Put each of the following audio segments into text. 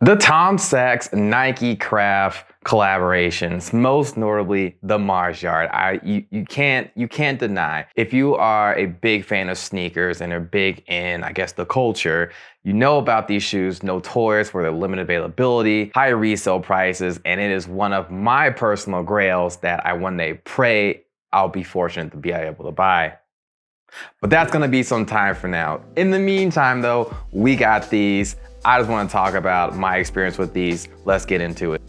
The Tom Sachs Nikecraft collaborations, most notably the Mars Yard. You can't deny. If you are a big fan of sneakers and are big in, I guess, the culture, you know about these shoes, notorious for their limited availability, high resale prices, and it is one of my personal grails that I one day pray I'll be fortunate to be able to buy. But that's gonna be some time from now. In the meantime though, we got these. I just want to talk about my experience with these. Let's get into it.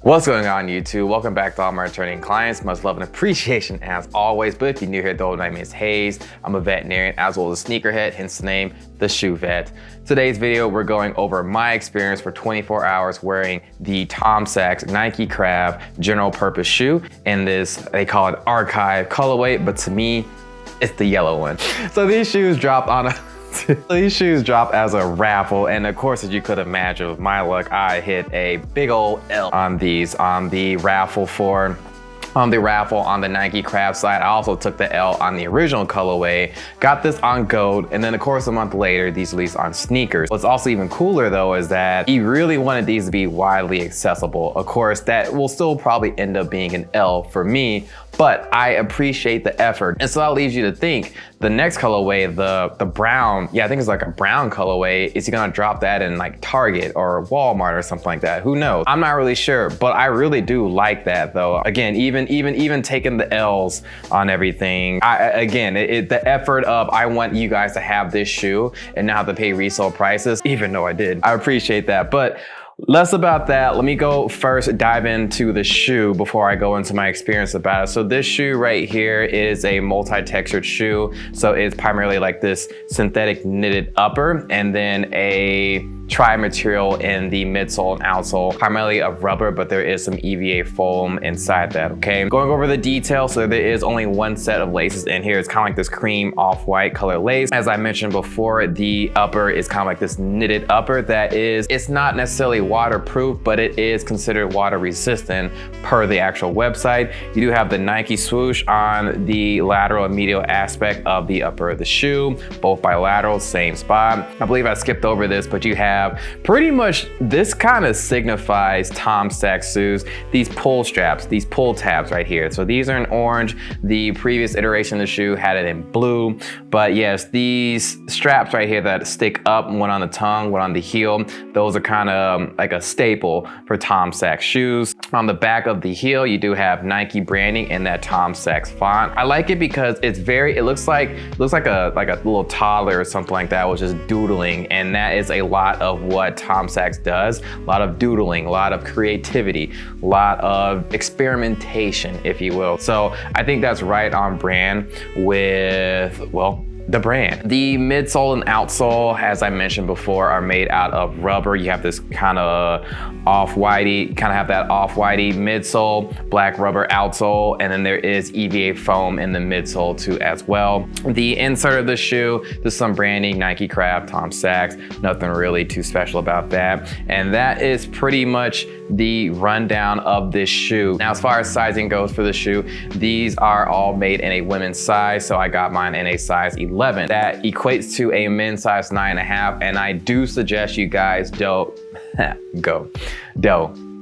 What's going on YouTube? Welcome back to all my returning clients. Much love and appreciation as always. But if you're new here though, my name is Hayes. I'm a veterinarian as well as a sneakerhead, hence the name, TheShoeVet. Today's video, we're going over my experience for 24 hours wearing the Tom Sachs Nikecraft general purpose shoe in this, they call it archive colorway, but to me, it's the yellow one. So these shoes dropped on a These shoes dropped as a raffle, and of course, as you could imagine, with my luck, I hit a big old L on these on the raffle on the Nikecraft side. I also took the L on the original colorway, got this on gold, and then of course a month later, these released on sneakers. What's also even cooler though is that he really wanted these to be widely accessible. Of course, that will still probably end up being an L for me, but I appreciate the effort. And so that leaves you to think, the next colorway, the brown, yeah, I think it's like a brown colorway, is he gonna drop that in like Target or Walmart or something like that? Who knows? I'm not really sure, but I really do like that though. Again, even taking the L's on everything, the effort of I want you guys to have this shoe and not have to pay resale prices, even though I did. I appreciate that, but less about that. Let me go first dive into the shoe before I go into my experience about it. So this shoe right here is a multi-textured shoe. So it's primarily like this synthetic knitted upper and then a tri-material in the midsole and outsole, primarily of rubber, but there is some EVA foam inside that, okay? Going over the details, so there is only one set of laces in here. It's kind of like this cream off-white color lace. As I mentioned before, the upper is kind of like this knitted upper that is, it's not necessarily waterproof, but it is considered water resistant per the actual website. You do have the Nike swoosh on the lateral and medial aspect of the upper of the shoe, both bilateral, same spot. I believe I skipped over this, but you have pretty much, this kind of signifies Tom Sachs shoes, these pull straps, these pull tabs right here. So these are in orange. The previous iteration of the shoe had it in blue, but yes, these straps right here that stick up, one on the tongue, one on the heel, those are kind of like a staple for Tom Sachs shoes. On the back of the heel, you do have Nike branding in that Tom Sachs font. I like it because it's very, it looks like a little toddler or something like that was just doodling, and that is a lot of what Tom Sachs does. A lot of doodling, a lot of creativity, a lot of experimentation, if you will. So I think that's right on brand with, well, the brand. The midsole and outsole, as I mentioned before, are made out of rubber. You have this kind of off-whitey, midsole, black rubber outsole, and then there is EVA foam in the midsole too as well. The insert of the shoe, there's some branding, Nikecraft, Tom Sachs, nothing really too special about that. And that is pretty much the rundown of this shoe. Now, as far as sizing goes for the shoe, these are all made in a women's size, so I got mine in a size 11. That equates to a men's size 9.5, and I do suggest you guys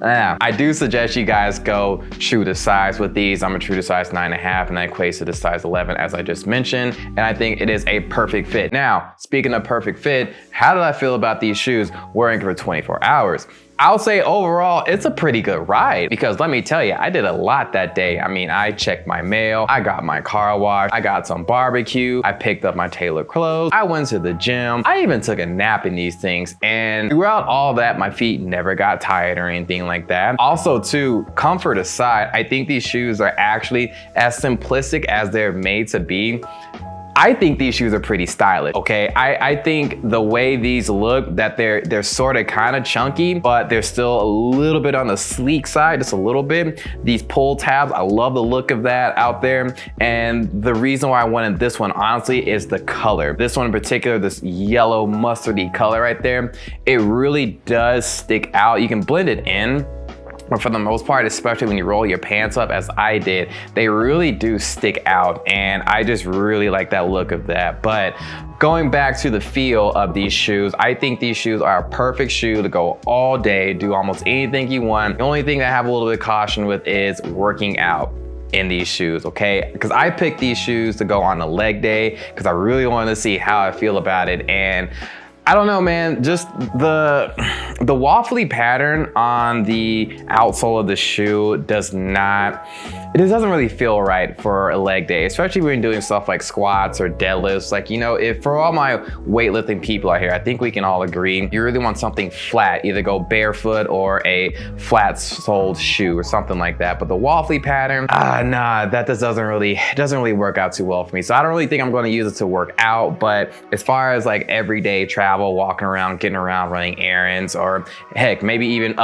I do suggest you guys go true to size with these. I'm a true to size 9.5, and that equates to the size 11 as I just mentioned, and I think it is a perfect fit. Now, speaking of perfect fit, how did I feel about these shoes wearing for 24 hours? I'll say overall, it's a pretty good ride, because let me tell you, I did a lot that day. I mean, I checked my mail, I got my car washed, I got some barbecue, I picked up my tailored clothes, I went to the gym, I even took a nap in these things, and throughout all that, my feet never got tired or anything like that. Also too, comfort aside, I think these shoes are actually as simplistic as they're made to be. I think these shoes are pretty stylish, okay? I think the way these look, that they're sort of kind of chunky, but they're still a little bit on the sleek side, just a little bit. These pull tabs, I love the look of that out there. And the reason why I wanted this one, honestly, is the color. This one in particular, this yellow mustardy color right there, it really does stick out. You can blend it in, But for the most part, especially when you roll your pants up as I did, they really do stick out, and I just really like that look of that. But going back to the feel of these shoes, I think these shoes are a perfect shoe to go all day, do almost anything you want. The only thing that I have a little bit of caution with is working out in these shoes, okay? Because I picked these shoes to go on a leg day because I really wanted to see how I feel about it. And I don't know, man, just the waffly pattern on the outsole of the shoe it just doesn't really feel right for a leg day, especially when you're doing stuff like squats or deadlifts. Like, you know, if for all my weightlifting people out here, I think we can all agree, you really want something flat, either go barefoot or a flat soled shoe or something like that. But the waffly pattern, nah, that just doesn't really work out too well for me. So I don't really think I'm gonna use it to work out, but as far as like everyday travel, walking around, getting around, running errands, or heck, maybe even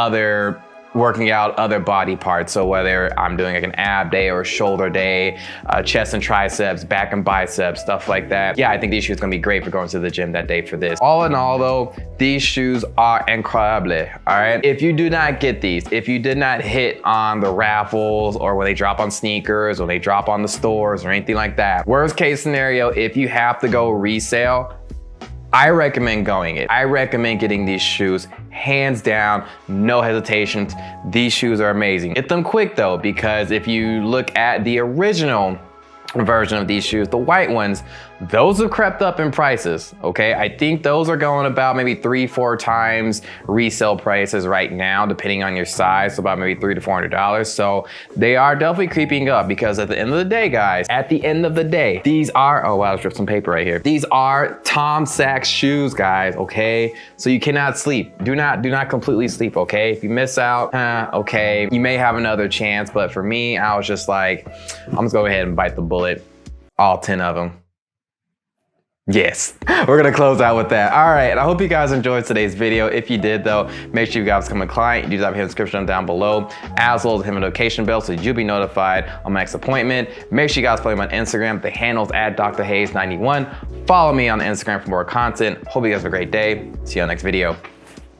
working out other body parts. So whether I'm doing like an ab day or a shoulder day, chest and triceps, back and biceps, stuff like that. Yeah, I think these shoes are gonna be great for going to the gym that day for this. All in all though, these shoes are incredible, all right? If you do not get these, if you did not hit on the raffles or when they drop on sneakers or they drop on the stores or anything like that, worst case scenario, if you have to go resale, I recommend going it. I recommend getting these shoes, hands down, no hesitations. These shoes are amazing. Get them quick though, because if you look at the original version of these shoes, the white ones, those have crept up in prices, okay? I think those are going about maybe 3-4 times resale prices right now, depending on your size, so about maybe $300 to $400. So they are definitely creeping up, because at the end of the day, guys, at the end of the day, these are, oh wow, I stripped some paper right here. These are Tom Sachs shoes, guys, okay? So you cannot sleep. Do not completely sleep, okay? If you miss out, okay, you may have another chance, but for me, I was just like, I'm just go ahead and bite the bullet, all 10 of them. Yes, we're gonna close out with that. All right, I hope you guys enjoyed today's video. If you did though, make sure you guys become a client. You do have a description down below, as well as hit the notification bell so you'll be notified on my next appointment. Make sure you guys follow me on Instagram. The handle's at drhayes91. Follow me on Instagram for more content. Hope you guys have a great day. See you on the next video.